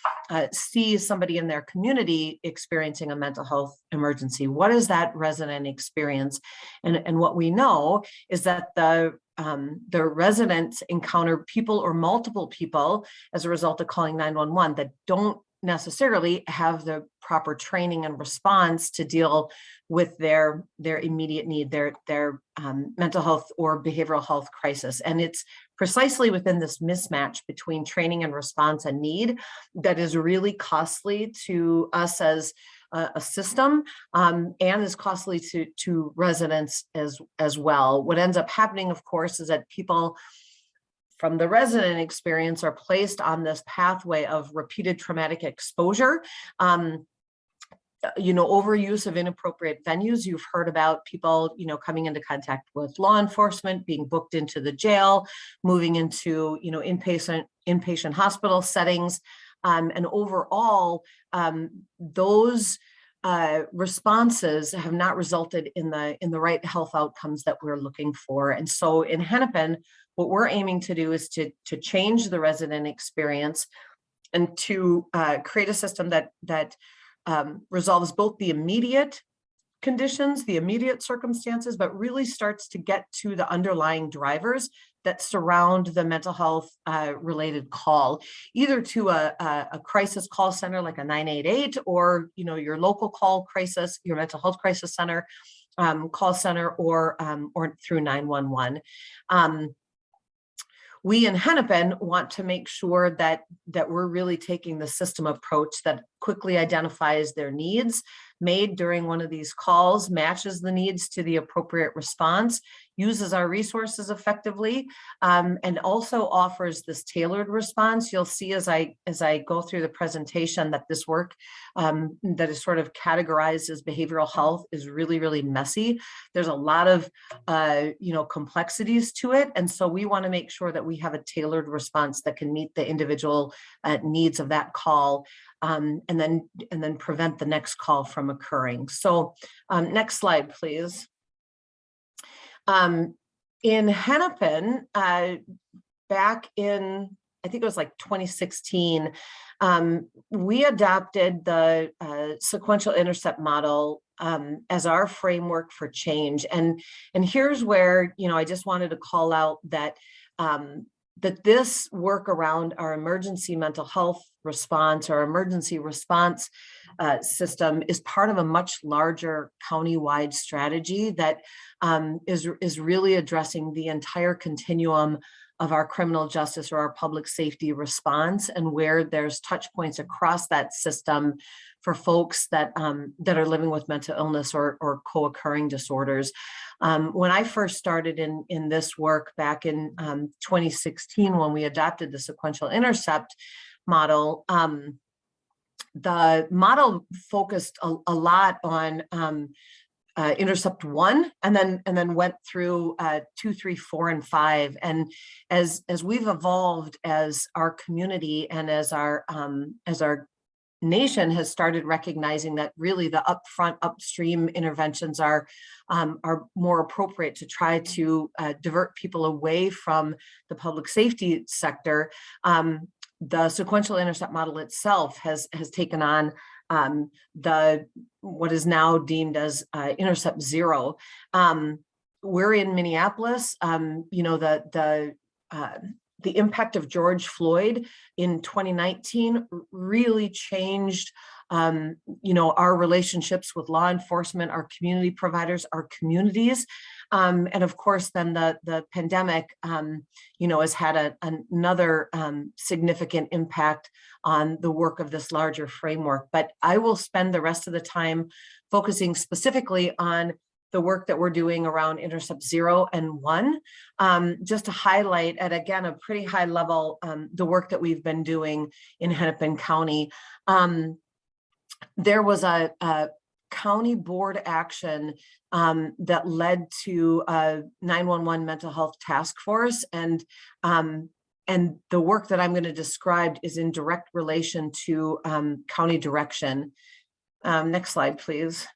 see somebody in their community experiencing a mental health emergency. What is that resident experience? And what we know is that the residents encounter people or multiple people as a result of calling 911 that don't necessarily have the proper training and response to deal with their immediate need, their mental health or behavioral health crisis. And it's precisely within this mismatch between training and response and need that is really costly to us as a system, and is costly to residents as well. What ends up happening, of course, is that people from the resident experience are placed on this pathway of repeated traumatic exposure. Overuse of inappropriate venues. You've heard about people, coming into contact with law enforcement, being booked into the jail, moving into, inpatient hospital settings. And overall, those responses have not resulted in the right health outcomes that we're looking for. And so in Hennepin, what we're aiming to do is to change the resident experience and to create a system that resolves both the immediate conditions, the immediate circumstances, but really starts to get to the underlying drivers that surround the mental health related call, either to a crisis call center like a 988, or your local call crisis, your mental health crisis center call center, or through 911. We in Hennepin want to make sure that we're really taking the system approach that quickly identifies their needs, made during one of these calls, matches the needs to the appropriate response, uses our resources effectively, and also offers this tailored response. You'll see as I go through the presentation that this work that is sort of categorized as behavioral health is really, really messy. There's a lot of complexities to it, and so we want to make sure that we have a tailored response that can meet the individual needs of that call. And then prevent the next call from occurring. So next slide, please. In Hennepin, back in, I think it was like 2016, we adopted the sequential intercept model as our framework for change. And here's where, I just wanted to call out that that this work around our emergency mental health response, or emergency response system, is part of a much larger county-wide strategy that is really addressing the entire continuum of our criminal justice or our public safety response, and where there's touch points across that system for folks that are living with mental illness or co-occurring disorders. When I first started in this work back in 2016, when we adopted the sequential intercept model, the model focused a lot on intercept 1, and then went through 2, 3, 4, and 5. And as we've evolved as our community and as our nation has started recognizing that really the upfront upstream interventions are more appropriate to try to divert people away from the public safety sector, the sequential intercept model itself has taken on what is now deemed as intercept 0. We're in Minneapolis. The impact of George Floyd in 2019 really changed our relationships with law enforcement, our community providers, our communities. And of course, then the pandemic, has had another significant impact on the work of this larger framework. But I will spend the rest of the time focusing specifically on the work that we're doing around intercept 0 and 1, just to highlight at, again, a pretty high level, the work that we've been doing in Hennepin County. There was a county board action that led to a 911 mental health task force, and the work that I'm going to describe is in direct relation to county direction. Next slide, please.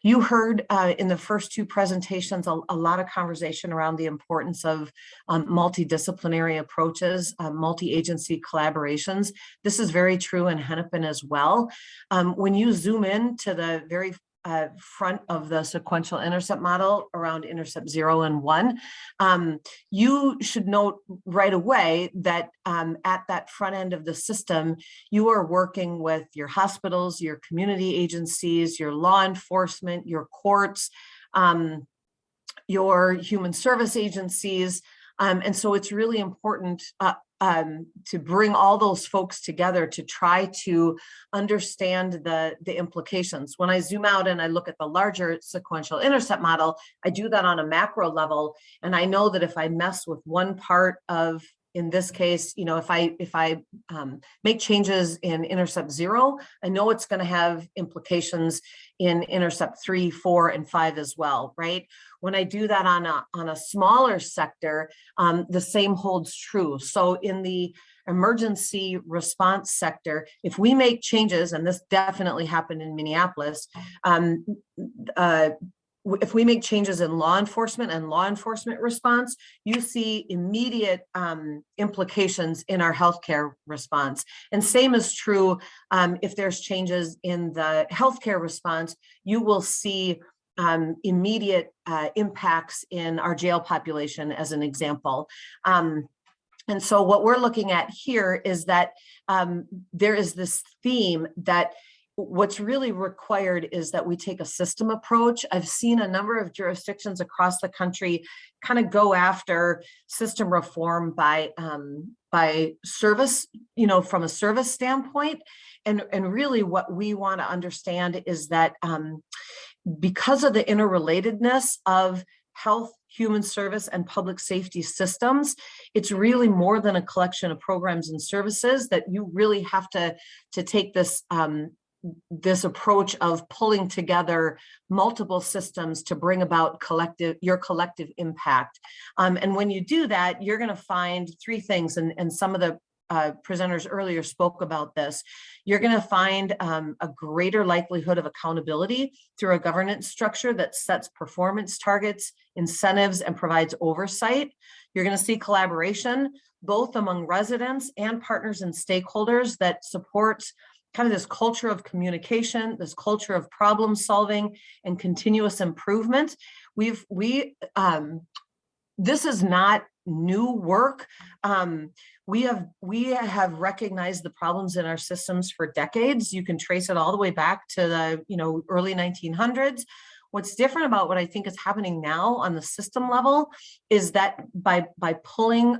You heard in the first two presentations a lot of conversation around the importance of multidisciplinary approaches, multi-agency collaborations. This is very true in Hennepin as well. When you zoom in to the very front of the sequential intercept model around intercept 0 and 1, you should note right away that at that front end of the system, you are working with your hospitals, your community agencies, your law enforcement, your courts, your human service agencies. And so it's really important to bring all those folks together to try to understand the implications. When I zoom out and I look at the larger sequential intercept model, I do that on a macro level. And I know that if I mess with one part of, in this case, if I make changes in intercept 0, I know it's going to have implications in intercept 3, 4, and 5 as well, right? When I do that on a smaller sector, the same holds true. So in the emergency response sector, if we make changes, and this definitely happened in Minneapolis, if we make changes in law enforcement and law enforcement response, you see immediate implications in our healthcare response. And same is true if there's changes in the healthcare response, you will see immediate impacts in our jail population, as an example. And so what we're looking at here is that there is this theme that what's really required is that we take a system approach. I've seen a number of jurisdictions across the country kind of go after system reform by service, from a service standpoint. And really what we want to understand is that because of the interrelatedness of health, human service, and public safety systems, it's really more than a collection of programs and services, that you really have to take this this approach of pulling together multiple systems to bring about your collective impact. And when you do that, you're going to find three things, and some of the presenters earlier spoke about this. You're going to find a greater likelihood of accountability through a governance structure that sets performance targets, incentives, and provides oversight. You're going to see collaboration, both among residents and partners and stakeholders, that supports kind of this culture of communication, this culture of problem solving and continuous improvement. This is not new work. We have recognized the problems in our systems for decades. You can trace it all the way back to the early 1900s. What's different about what I think is happening now on the system level is that by pulling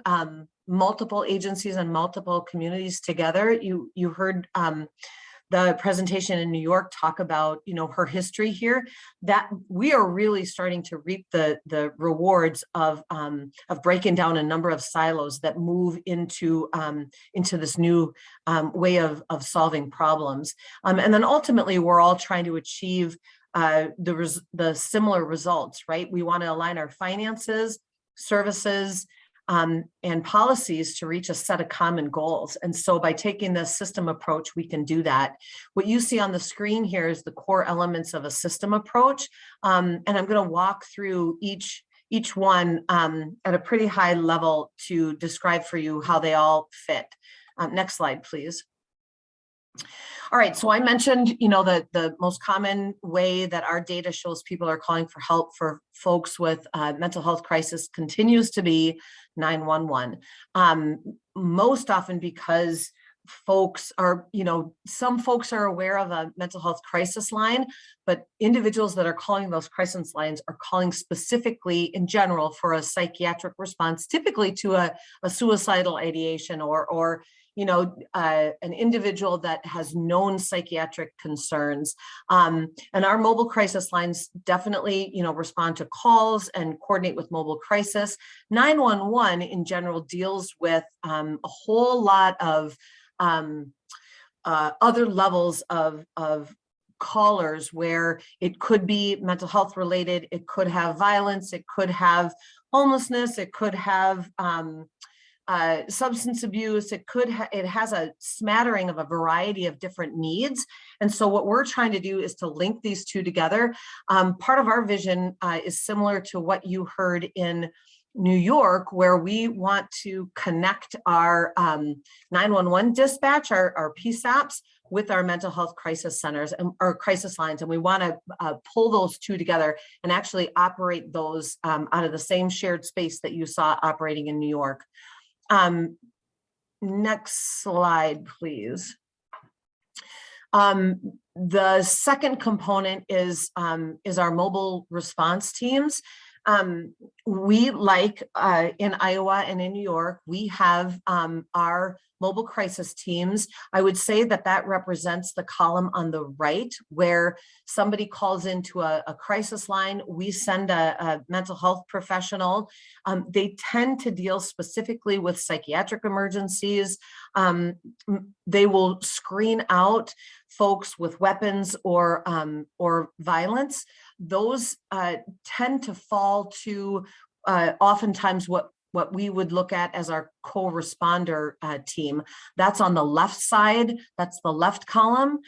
multiple agencies and multiple communities together, you heard the presentation in New York talk about her history here, that we are really starting to reap the rewards of breaking down a number of silos that move into this new way of solving problems. And then ultimately we're all trying to achieve the similar results, right? We want to align our finances, services, and policies to reach a set of common goals. And so by taking the system approach, we can do that. What you see on the screen here is the core elements of a system approach. And I'm going to walk through each one at a pretty high level to describe for you how they all fit. Next slide, please. All right, so I mentioned, the most common way that our data shows people are calling for help for folks with mental health crisis continues to be 911. Most often because folks are, some folks are aware of a mental health crisis line, but individuals that are calling those crisis lines are calling specifically in general for a psychiatric response, typically to a suicidal ideation or an individual that has known psychiatric concerns. And our mobile crisis lines definitely, respond to calls and coordinate with mobile crisis. 911 in general deals with a whole lot of other levels of callers where it could be mental health related, it could have violence, it could have homelessness, it could have substance abuse, it has a smattering of a variety of different needs. And so what we're trying to do is to link these two together. Part of our vision is similar to what you heard in New York, where we want to connect our 911 dispatch, our PSAPs, with our mental health crisis centers and our crisis lines. And we want to pull those two together and actually operate those out of the same shared space that you saw operating in New York. Next slide, please. The second component is our mobile response teams. We, like in Iowa and in New York, we have our mobile crisis teams. I would say that represents the column on the right, where somebody calls into a crisis line. We send a mental health professional. They tend to deal specifically with psychiatric emergencies. They will screen out folks with weapons or violence. Those tend to fall to oftentimes what we would look at as our co-responder team. That's on the left side, that's the left column.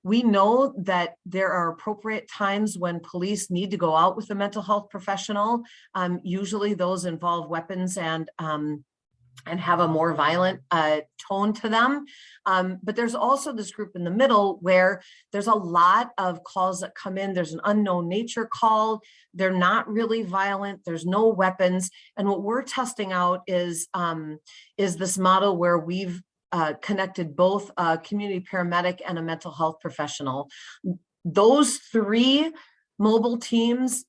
We know that there are appropriate times when police need to go out with a mental health professional. Usually those involve weapons and have a more violent tone to them. But there's also this group in the middle where there's a lot of calls that come in. There's an unknown nature call. They're not really violent. There's no weapons. And what we're testing out is this model where we've connected both a community paramedic and a mental health professional. Those three mobile teams,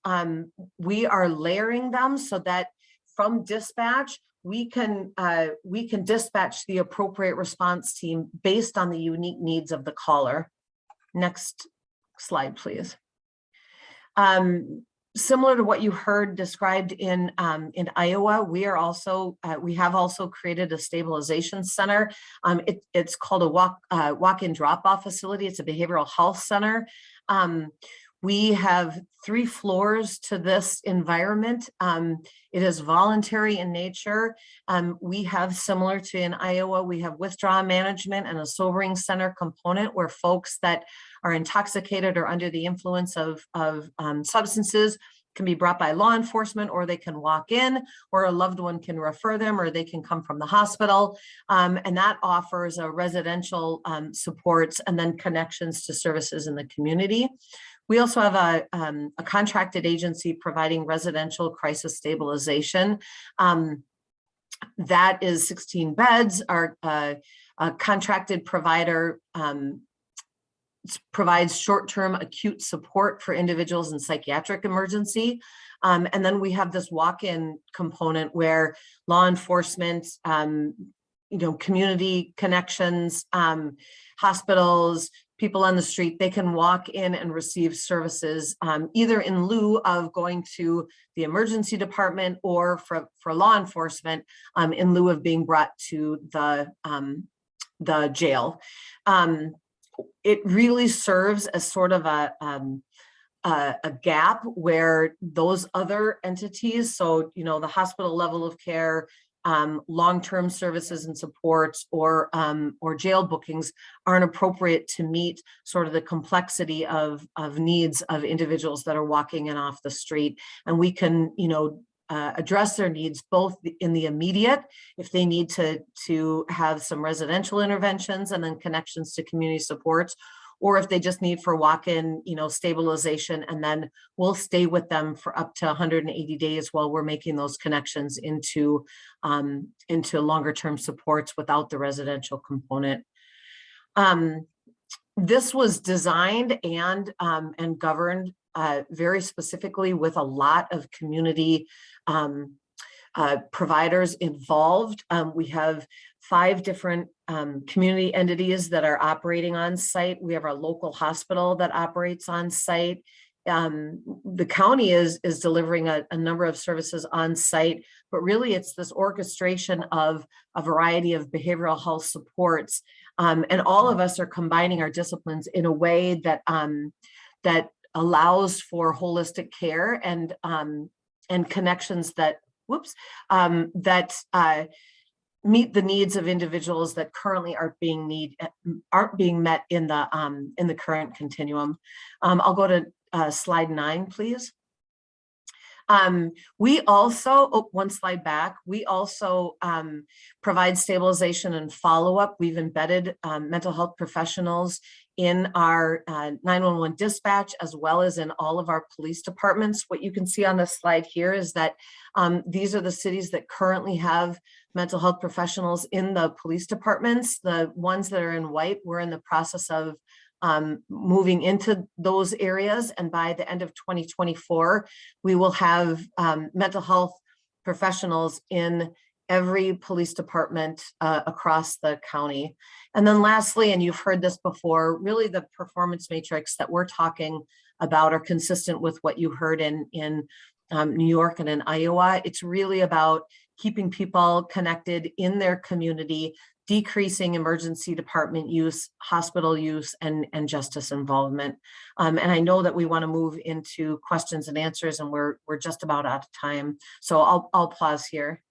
we are layering them so that from dispatch, we can dispatch the appropriate response team based on the unique needs of the caller. Next slide, please. Similar to what you heard described in Iowa, we have also created a stabilization center. It's called a walk-in drop-off facility. It's a behavioral health center. We have 3 floors to this environment. It is voluntary in nature. We have, similar to in Iowa, we have withdrawal management and a sobering center component where folks that are intoxicated or under the influence of substances can be brought by law enforcement, or they can walk in, or a loved one can refer them, or they can come from the hospital. And that offers a residential supports and then connections to services in the community. We also have a contracted agency providing residential crisis stabilization. That is 16 beds. Our contracted provider provides short-term acute support for individuals in psychiatric emergency. And then we have this walk-in component where law enforcement, community connections, hospitals, people on the street, they can walk in and receive services either in lieu of going to the emergency department or for law enforcement in lieu of being brought to the jail. It really serves as sort of a gap where those other entities, so the hospital level of care, long-term services and supports, or jail bookings aren't appropriate to meet sort of the complexity of needs of individuals that are walking in off the street. And we can, address their needs both in the immediate, if they need to have some residential interventions and then connections to community supports, or if they just need for walk-in, stabilization, and then we'll stay with them for up to 180 days while we're making those connections into longer-term supports without the residential component. This was designed and governed very specifically with a lot of community providers involved. We have 5 different community entities that are operating on site. We have our local hospital that operates on site. The county is delivering a number of services on site, but really it's this orchestration of a variety of behavioral health supports. And all of us are combining our disciplines in a way that allows for holistic care and connections that meet the needs of individuals that currently aren't being met in the current continuum. I'll go to slide 9, please. We also, one slide back, we also provide stabilization and follow-up. We've embedded mental health professionals in our 911 dispatch, as well as in all of our police departments. What you can see on this slide here is that these are the cities that currently have mental health professionals in the police departments. The ones that are in white, we're in the process of moving into those areas. And by the end of 2024, we will have mental health professionals in every police department across the county. And then lastly, and you've heard this before, really the performance matrix that we're talking about are consistent with what you heard in New York and in Iowa. It's really about keeping people connected in their community, decreasing emergency department use, hospital use, and justice involvement. And I know that we want to move into questions and answers, and we're just about out of time. So I'll pause here.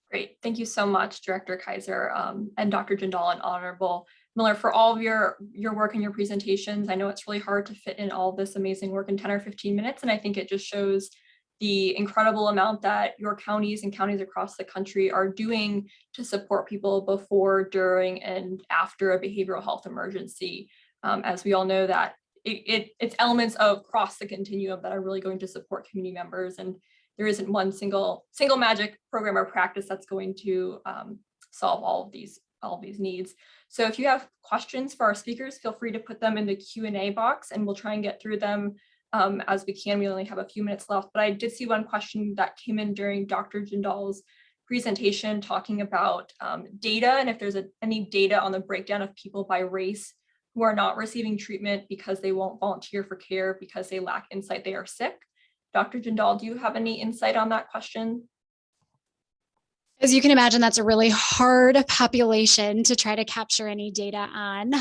Great. Thank you so much, Director Kaiser and Dr. Jindal and Honorable Miller, for all of your work and your presentations. I know it's really hard to fit in all this amazing work in 10 or 15 minutes, and I think it just shows the incredible amount that your counties and counties across the country are doing to support people before, during, and after a behavioral health emergency. As we all know that it's elements of across the continuum that are really going to support community members, and there isn't one single magic program or practice that's going to solve all of these needs. So if you have questions for our speakers, feel free to put them in the Q&A box, and we'll try and get through them as we can. We only have a few minutes left, but I did see one question that came in during Dr. Jindal's presentation talking about data, and if there's any data on the breakdown of people by race who are not receiving treatment because they won't volunteer for care because they lack insight, they are sick. Dr. Jindal, do you have any insight on that question? As you can imagine, that's a really hard population to try to capture any data on.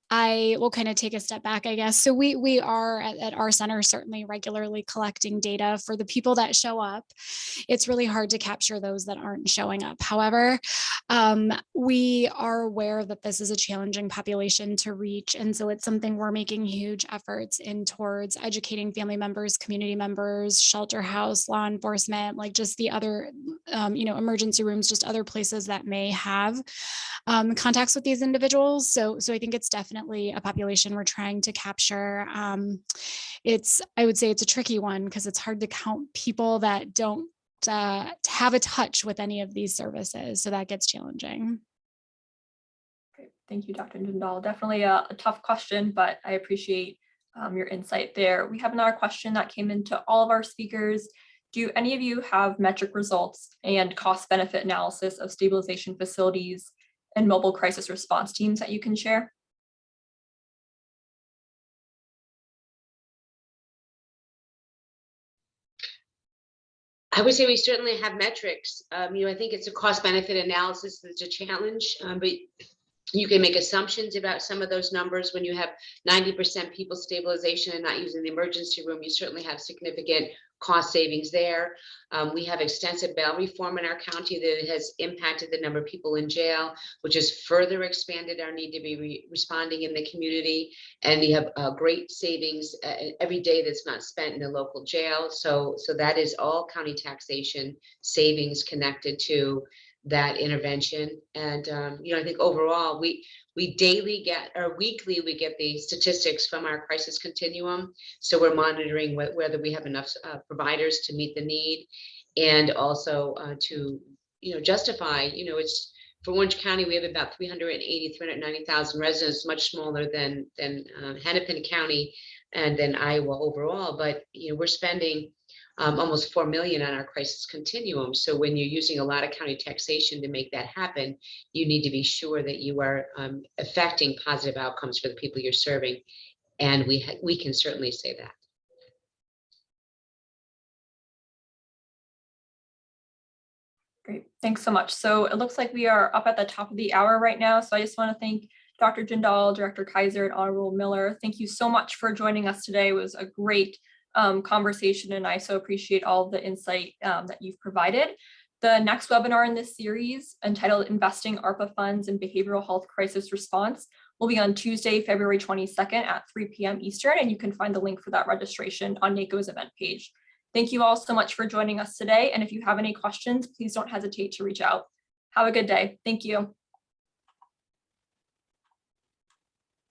I will kind of take a step back, I guess. So we are at our center certainly regularly collecting data for the people that show up. It's really hard to capture those that aren't showing up. However, we are aware that this is a challenging population to reach. And so it's something we're making huge efforts in towards educating family members, community members, shelter house, law enforcement, like just the other, emergency rooms, just other places that may have contacts with these individuals. So I think it's definitely a population we're trying to capture. I would say it's a tricky one because it's hard to count people that don't have a touch with any of these services. So that gets challenging. Great. Thank you, Dr. Jindal. Definitely a tough question, but I appreciate your insight there. We have another question that came into all of our speakers. Do any of you have metric results and cost benefit analysis of stabilization facilities and mobile crisis response teams that you can share? I would say we certainly have metrics. I think it's a cost benefit analysis that's a challenge, but you can make assumptions about some of those numbers. When you have 90% people stabilization and not using the emergency room, you certainly have significant cost savings there. We have extensive bail reform in our county that has impacted the number of people in jail, which has further expanded our need to be responding in the community. And we have great savings every day that's not spent in the local jail. So that is all county taxation savings connected to that intervention. And, I think overall, we daily get, or weekly, we get the statistics from our crisis continuum. So we're monitoring whether we have enough providers to meet the need, and also to, justify, it's, for Orange County, we have about 390,000 residents, much smaller than Hennepin County and then Iowa overall. But, we're spending almost 4 million on our crisis continuum. So when you're using a lot of county taxation to make that happen, you need to be sure that you are affecting positive outcomes for the people you're serving. And we can certainly say that. Great, thanks so much. So it looks like we are up at the top of the hour right now. So I just want to thank Dr. Jindal, Director Kaiser, and Honorable Miller. Thank you so much for joining us today. It was a great conversation, and I so appreciate all the insight that you've provided. The next webinar in this series, entitled Investing ARPA Funds in Behavioral Health Crisis Response, will be on Tuesday, February 22nd at 3 p.m. Eastern, and you can find the link for that registration on NACo's event page. Thank you all so much for joining us today, and if you have any questions, please don't hesitate to reach out. Have a good day. Thank you.